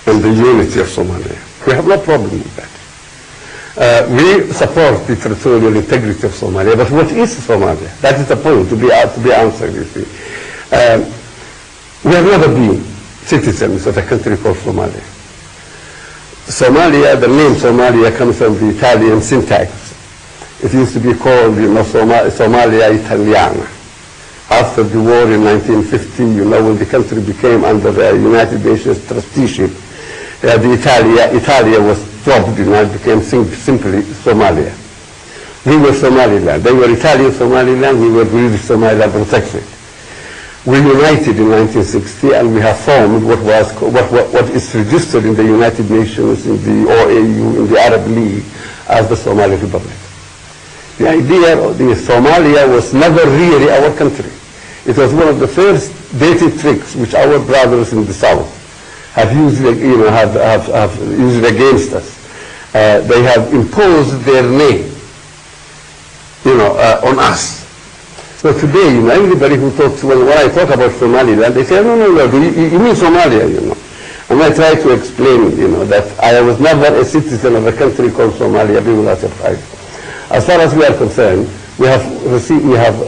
and the unity of Somalia. We have no problem with that. We support the territorial integrity of Somalia, but what is Somalia? That is the point to be answered, you see. We have never been citizens of a country called Somalia. Somalia, the name Somalia comes from the Italian syntax. It used to be called, Somalia Italiana. After the war in 1950, when the country became under the United Nations trusteeship, Italia was dropped, it became simply Somalia. We were Somaliland. They were Italian Somaliland, we were British Somaliland protected. We united in 1960 and we have formed what is registered in the United Nations, in the OAU, in the Arab League, as the Somali Republic. The idea of the Somalia was never really our country. It was one of the first dirty tricks which our brothers in the South have used, have used against us. They have imposed their name, on us. So today, everybody who talks, when I talk about Somaliland, they say, no, you mean Somalia, And I try to explain, that I was never a citizen of a country called Somalia, people are surprised. As far as we are concerned, we have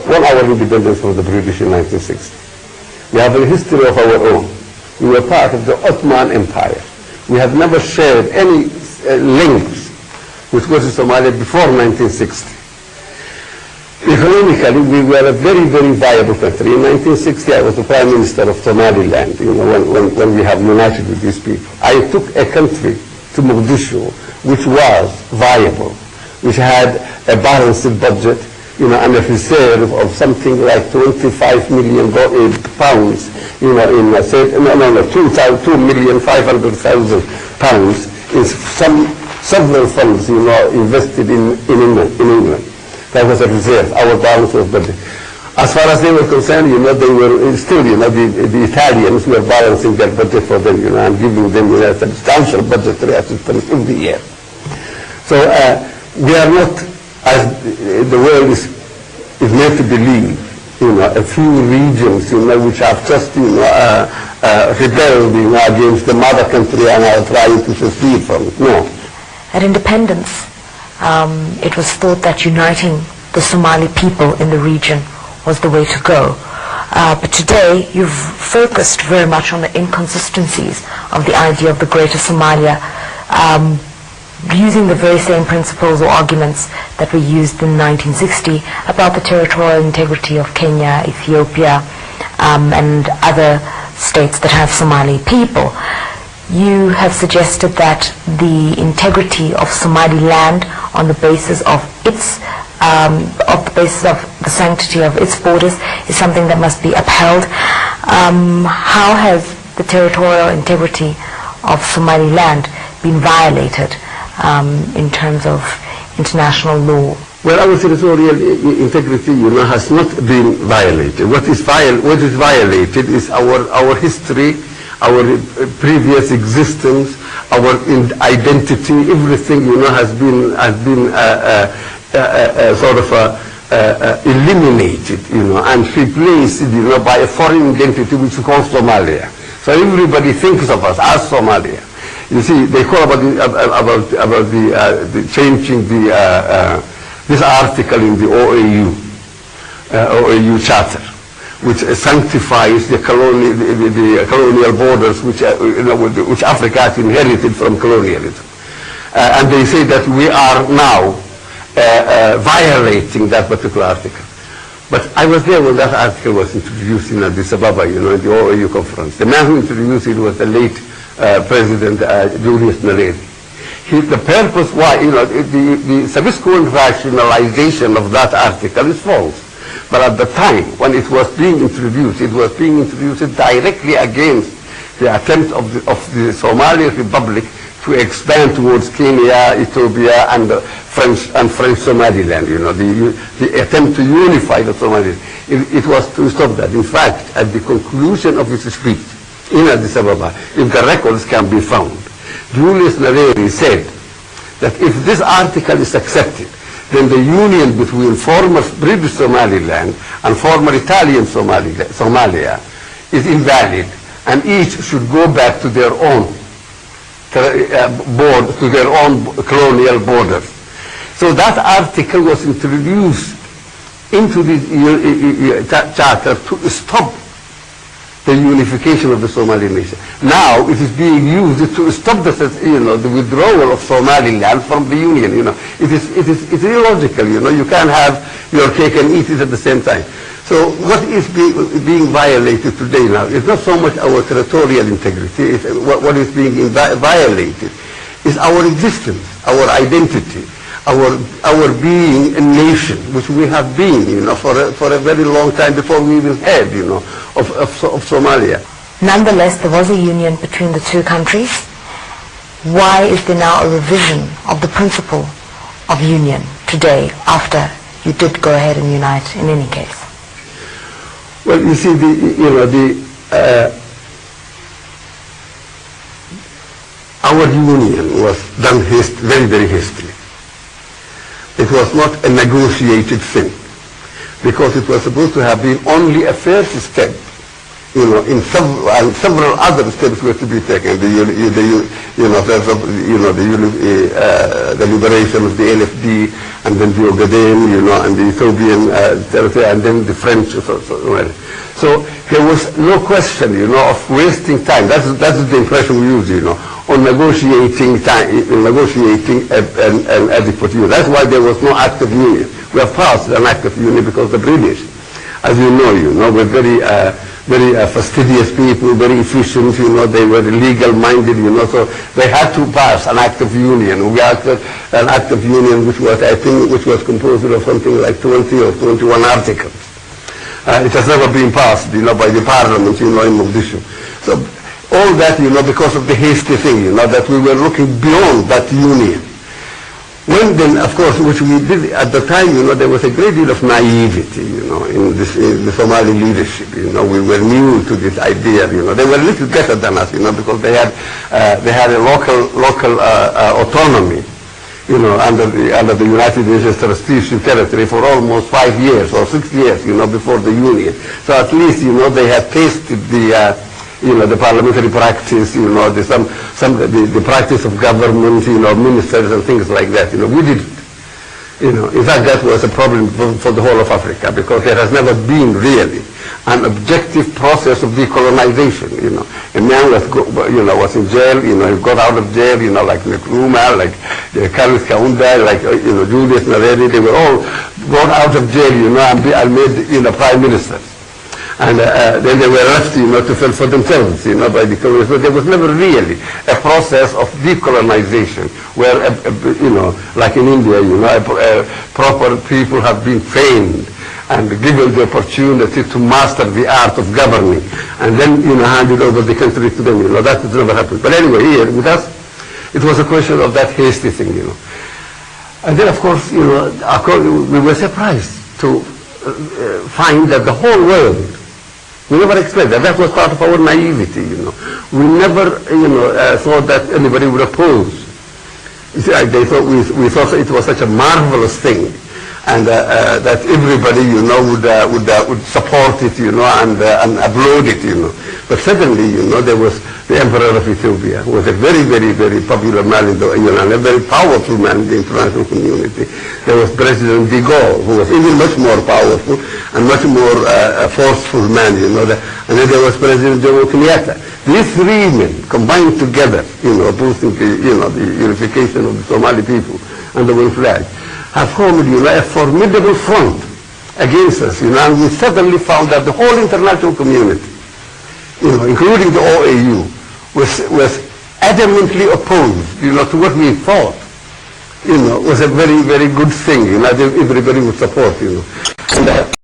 won our independence from the British in 1960. We have a history of our own. We were part of the Ottoman Empire. We have never shared any links with Somalia before 1960. Economically, we were a very, very viable country. In 1960, I was the Prime Minister of Somaliland, when we have united with these people. I took a country to Mogadishu, which was viable, which had a balanced budget, and a reserve of something like 25 million pounds, in 2,500,000 pounds in several funds, invested in England. That was a reserve. Our balance was budget. As far as they were concerned, they were still, the Italians were balancing their budget for them, and giving them a substantial budgetary assistance every year. So we are not, as the world is made to believe, a few regions, which have just, rebelled, against the mother country and are trying to secede from it. No. At independence, it was thought that uniting the Somali people in the region was the way to go. But today, you've focused very much on the inconsistencies of the idea of the Greater Somalia, using the very same principles or arguments that were used in 1960 about the territorial integrity of Kenya, Ethiopia, and other states that have Somali people. You have suggested that the integrity of Somaliland on the basis of the sanctity of its borders is something that must be upheld. How has the territorial integrity of Somaliland been violated in terms of international law? Well, our territorial integrity, has not been violated. What is violated is our history, our previous existence, our identity. Everything, has been eliminated, and replaced, by a foreign identity which is called Somalia. So everybody thinks of us as Somalia. You see, they call about changing this article in the OAU charter, which sanctifies the colonial borders which Africa has inherited from colonialism. And they say that we are now violating that particular article. But I was there when that article was introduced in Addis Ababa, in the OAU conference. The man who introduced it was the late President Julius Nyerere. The purpose why, the subsequent rationalization of that article is false. But at the time when it was being introduced directly against the attempt of the Somali Republic to expand towards Kenya, Ethiopia, and French Somaliland. The attempt to unify the Somalis. It was to stop that. In fact, at the conclusion of his speech in Addis Ababa, if the records can be found, Julius Nyerere said that if this article is accepted, then the union between former British Somaliland and former Italian Somalia is invalid, and each should go back to their own to their own colonial borders. So that article was introduced into the charter to stop the unification of the Somali nation. Now it is being used to stop the withdrawal of Somaliland from the Union. It's illogical. You can't have your cake and eat it at the same time. So what is being violated today now is not so much our territorial integrity. What is being violated is our existence, our identity, our being a nation, which we have been, for a very long time before we even had, of Somalia. Nonetheless, there was a union between the two countries. Why is there now a revision of the principle of union today, after you did go ahead and unite in any case? Well, you see, our union was done very, very hastily. It was not a negotiated thing, because it was supposed to have been only a first step. In several other steps were to be taken. The liberation of the LFD, and then the Ogaden, and the Ethiopian territory, and then the French. So there was no question, of wasting time. That's the impression we use, on negotiating time, negotiating an adequate union. That's why there was no act of union. We have passed an act of union because the British, as you know, were very fastidious people, very efficient, they were legal-minded, so they had to pass an act of union. We acted an act of union which was composed of something like 20 or 21 articles. It has never been passed, by the Parliament, in Mogadishu. So all that, because of the hasty thing, that we were looking beyond that union. When then, of course, which we did at the time, there was a great deal of naivety, in the Somali leadership. We were new to this idea. They were a little better than us, because they had a local autonomy, under the United Nations trusteeship territory for almost 5 years or 6 years, before the Union. So at least, they had tasted the parliamentary practice, the practice of government, ministers and things like that. We didn't. In fact, that was a problem for the whole of Africa, because there has never been really an objective process of decolonization. A man was in jail, he got out of jail, like Nkrumah, like Carlos Kaunda, like Julius Nyerere, they were all got out of jail, and made prime ministers. And then they were left, to fend for themselves, by the colonists. But there was never really a process of decolonization where, like in India, proper people have been trained and given the opportunity to master the art of governing, and then, handed over the country to them. That has never happened. But anyway, here with us, it was a question of that hasty thing, And then, of course, we were surprised to find that the whole world, we never expected that. That was part of our naivety, We never, thought that anybody would oppose. They thought we thought it was such a marvelous thing, and that everybody, would support it, and applaud it, But suddenly, there was the Emperor of Ethiopia, who was a very, very, very popular man and a very powerful man in the international community. There was President Eigaal, who was even much more powerful and much more forceful man, And then there was President Jomo Kenyatta. These three men combined together, opposing the unification of the Somali people under one flag, have formed, a formidable front against us, and we suddenly found that the whole international community, including the OAU, was adamantly opposed, to what we thought, was a very, very good thing, everybody would support, And